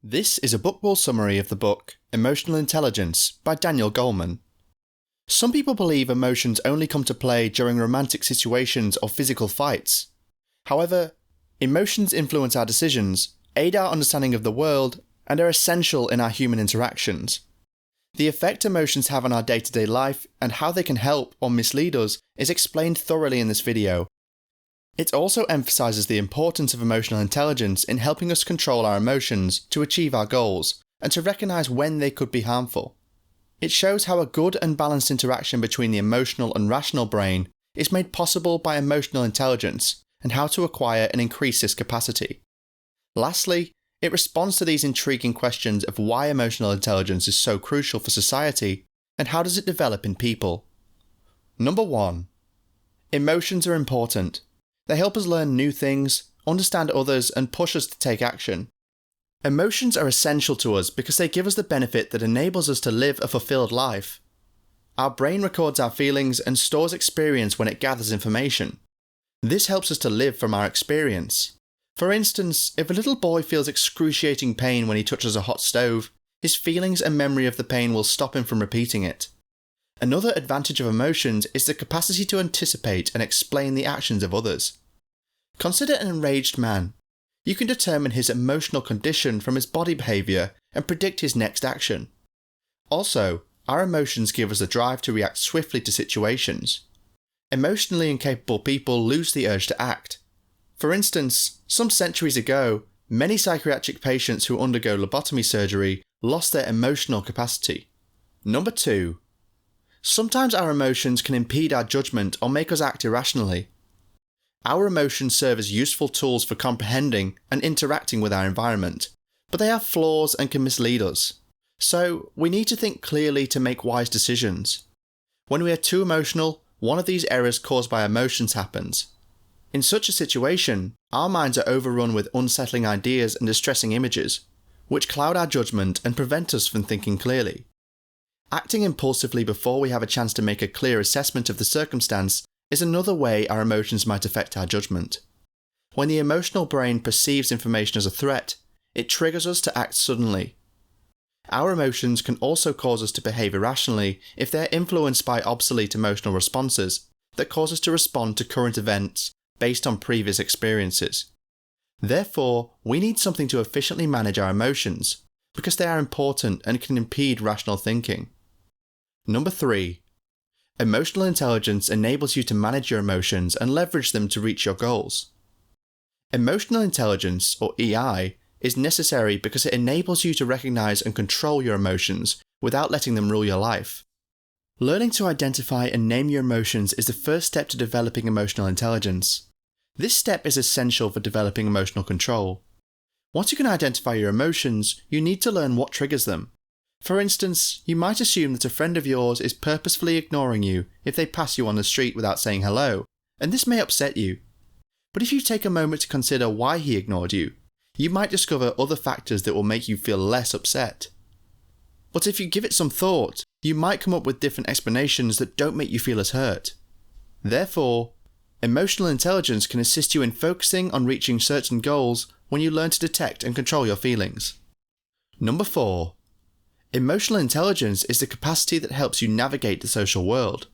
This is a bookworld summary of the book Emotional Intelligence by Daniel Goleman. Some people believe emotions only come to play during romantic situations or physical fights. However, emotions influence our decisions, aid our understanding of the world, and are essential in our human interactions. The effect emotions have on our day-to-day life and how they can help or mislead us is explained thoroughly in this video. It also emphasises the importance of emotional intelligence in helping us control our emotions to achieve our goals and to recognise when they could be harmful. It shows how a good and balanced interaction between the emotional and rational brain is made possible by emotional intelligence and how to acquire and increase this capacity. Lastly, it responds to these intriguing questions of why emotional intelligence is so crucial for society and how does it develop in people. Number 1. Emotions are important. They help us learn new things, understand others, and push us to take action. Emotions are essential to us because they give us the benefit that enables us to live a fulfilled life. Our brain records our feelings and stores experience when it gathers information. This helps us to live from our experience. For instance, if a little boy feels excruciating pain when he touches a hot stove, his feelings and memory of the pain will stop him from repeating it. Another advantage of emotions is the capacity to anticipate and explain the actions of others. Consider an enraged man. You can determine his emotional condition from his body behaviour and predict his next action. Also, our emotions give us the drive to react swiftly to situations. Emotionally incapable people lose the urge to act. For instance, some centuries ago, many psychiatric patients who undergo lobotomy surgery lost their emotional capacity. Number 2. Sometimes our emotions can impede our judgement or make us act irrationally. Our emotions serve as useful tools for comprehending and interacting with our environment, but they have flaws and can mislead us. So, we need to think clearly to make wise decisions. When we are too emotional, one of these errors caused by emotions happens. In such a situation, our minds are overrun with unsettling ideas and distressing images, which cloud our judgement and prevent us from thinking clearly. Acting impulsively before we have a chance to make a clear assessment of the circumstance is another way our emotions might affect our judgment. When the emotional brain perceives information as a threat, it triggers us to act suddenly. Our emotions can also cause us to behave irrationally if they are influenced by obsolete emotional responses that cause us to respond to current events based on previous experiences. Therefore, we need something to efficiently manage our emotions, because they are important and can impede rational thinking. Number 3. Emotional intelligence enables you to manage your emotions and leverage them to reach your goals. Emotional intelligence, or EI, is necessary because it enables you to recognize and control your emotions without letting them rule your life. Learning to identify and name your emotions is the first step to developing emotional intelligence. This step is essential for developing emotional control. Once you can identify your emotions, you need to learn what triggers them. For instance, you might assume that a friend of yours is purposefully ignoring you if they pass you on the street without saying hello, and this may upset you. But if you take a moment to consider why he ignored you, you might discover other factors that will make you feel less upset. But if you give it some thought, you might come up with different explanations that don't make you feel as hurt. Therefore, emotional intelligence can assist you in focusing on reaching certain goals when you learn to detect and control your feelings. Number 4. Emotional intelligence is the capacity that helps you navigate the social world.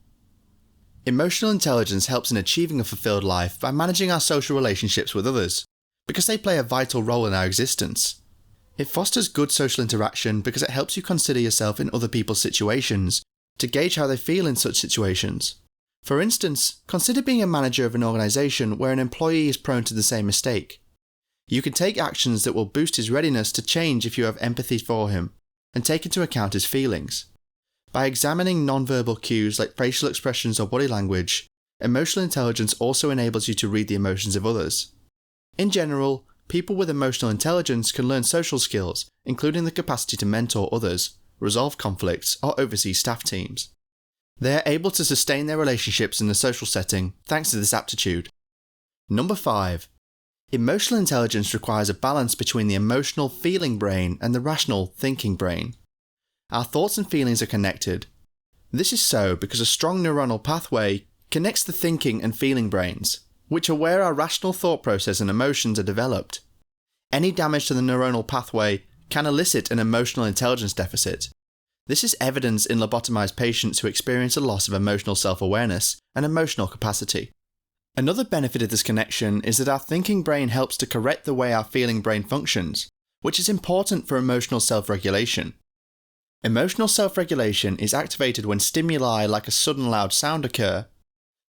Emotional intelligence helps in achieving a fulfilled life by managing our social relationships with others, because they play a vital role in our existence. It fosters good social interaction because it helps you consider yourself in other people's situations, to gauge how they feel in such situations. For instance, consider being a manager of an organisation where an employee is prone to the same mistake. You can take actions that will boost his readiness to change if you have empathy for him, and take into account his feelings. By examining non-verbal cues like facial expressions or body language, emotional intelligence also enables you to read the emotions of others. In general, people with emotional intelligence can learn social skills, including the capacity to mentor others, resolve conflicts, or oversee staff teams. They are able to sustain their relationships in a social setting thanks to this aptitude. Number 5. Emotional intelligence requires a balance between the emotional feeling brain and the rational thinking brain. Our thoughts and feelings are connected. This is so because a strong neuronal pathway connects the thinking and feeling brains, which are where our rational thought process and emotions are developed. Any damage to the neuronal pathway can elicit an emotional intelligence deficit. This is evidenced in lobotomized patients who experience a loss of emotional self-awareness and emotional capacity. Another benefit of this connection is that our thinking brain helps to correct the way our feeling brain functions, which is important for emotional self-regulation. Emotional self-regulation is activated when stimuli like a sudden loud sound occur.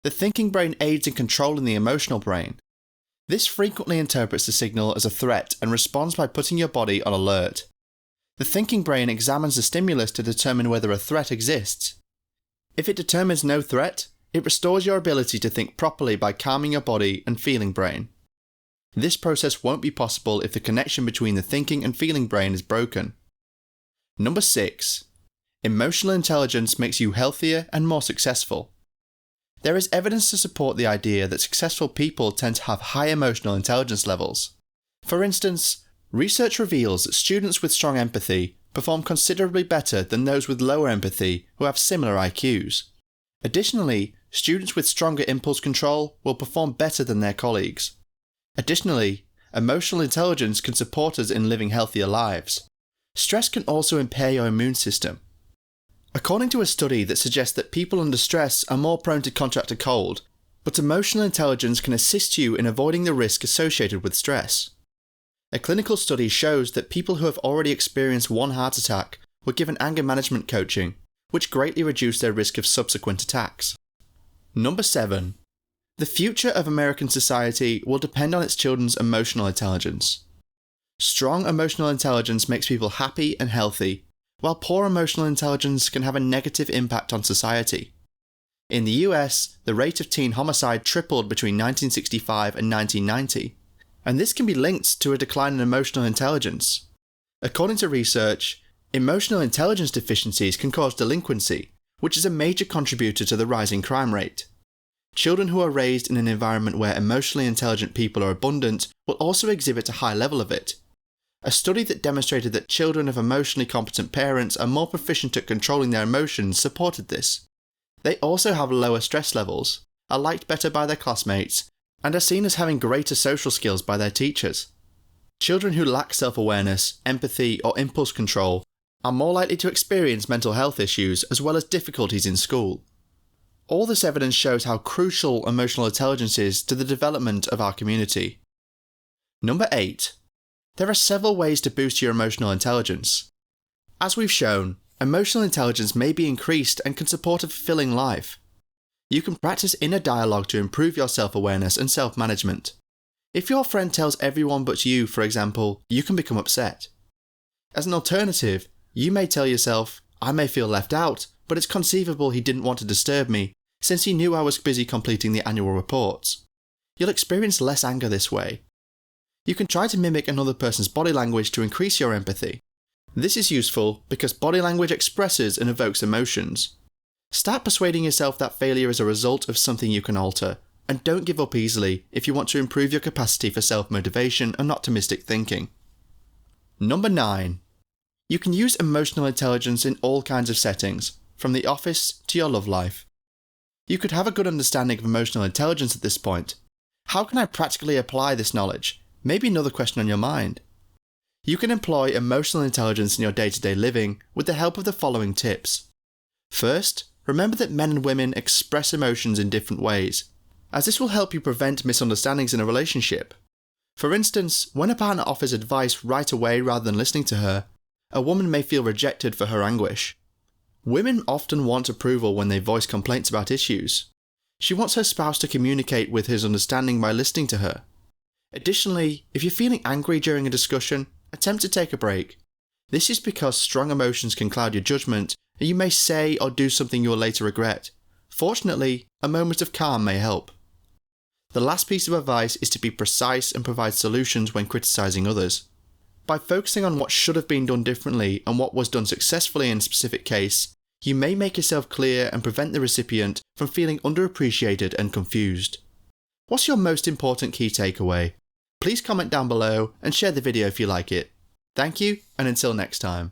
The thinking brain aids in controlling the emotional brain. This frequently interprets the signal as a threat and responds by putting your body on alert. The thinking brain examines the stimulus to determine whether a threat exists. If it determines no threat, it restores your ability to think properly by calming your body and feeling brain. This process won't be possible if the connection between the thinking and feeling brain is broken. Number 6. Emotional intelligence makes you healthier and more successful. There is evidence to support the idea that successful people tend to have high emotional intelligence levels. For instance, research reveals that students with strong empathy perform considerably better than those with lower empathy who have similar IQs. Additionally, students with stronger impulse control will perform better than their colleagues. Additionally, emotional intelligence can support us in living healthier lives. Stress can also impair your immune system. According to a study that suggests that people under stress are more prone to contract a cold, but emotional intelligence can assist you in avoiding the risk associated with stress. A clinical study shows that people who have already experienced one heart attack were given anger management coaching, which greatly reduced their risk of subsequent attacks. Number 7. The future of American society will depend on its children's emotional intelligence. Strong emotional intelligence makes people happy and healthy, while poor emotional intelligence can have a negative impact on society. In the US, the rate of teen homicide tripled between 1965 and 1990, and this can be linked to a decline in emotional intelligence. According to research, emotional intelligence deficiencies can cause delinquency, which is a major contributor to the rising crime rate. Children who are raised in an environment where emotionally intelligent people are abundant will also exhibit a high level of it. A study that demonstrated that children of emotionally competent parents are more proficient at controlling their emotions supported this. They also have lower stress levels, are liked better by their classmates, and are seen as having greater social skills by their teachers. Children who lack self-awareness, empathy, or impulse control are more likely to experience mental health issues as well as difficulties in school. All this evidence shows how crucial emotional intelligence is to the development of our community. Number 8. There are several ways to boost your emotional intelligence. As we've shown, emotional intelligence may be increased and can support a fulfilling life. You can practice inner dialogue to improve your self-awareness and self-management. If your friend tells everyone but you, for example, you can become upset. As an alternative, you may tell yourself, I may feel left out, but it's conceivable he didn't want to disturb me, since he knew I was busy completing the annual reports. You'll experience less anger this way. You can try to mimic another person's body language to increase your empathy. This is useful because body language expresses and evokes emotions. Start persuading yourself that failure is a result of something you can alter, and don't give up easily if you want to improve your capacity for self-motivation and optimistic thinking. Number 9. You can use emotional intelligence in all kinds of settings, from the office to your love life. You could have a good understanding of emotional intelligence at this point. How can I practically apply this knowledge? Maybe another question on your mind. You can employ emotional intelligence in your day-to-day living with the help of the following tips. First, remember that men and women express emotions in different ways, as this will help you prevent misunderstandings in a relationship. For instance, when a partner offers advice right away rather than listening to her, a woman may feel rejected for her anguish. Women often want approval when they voice complaints about issues. She wants her spouse to communicate with his understanding by listening to her. Additionally, if you're feeling angry during a discussion, attempt to take a break. This is because strong emotions can cloud your judgment, and you may say or do something you will later regret. Fortunately, a moment of calm may help. The last piece of advice is to be precise and provide solutions when criticizing others. By focusing on what should have been done differently and what was done successfully in a specific case, you may make yourself clear and prevent the recipient from feeling underappreciated and confused. What's your most important key takeaway? Please comment down below and share the video if you like it. Thank you, and until next time.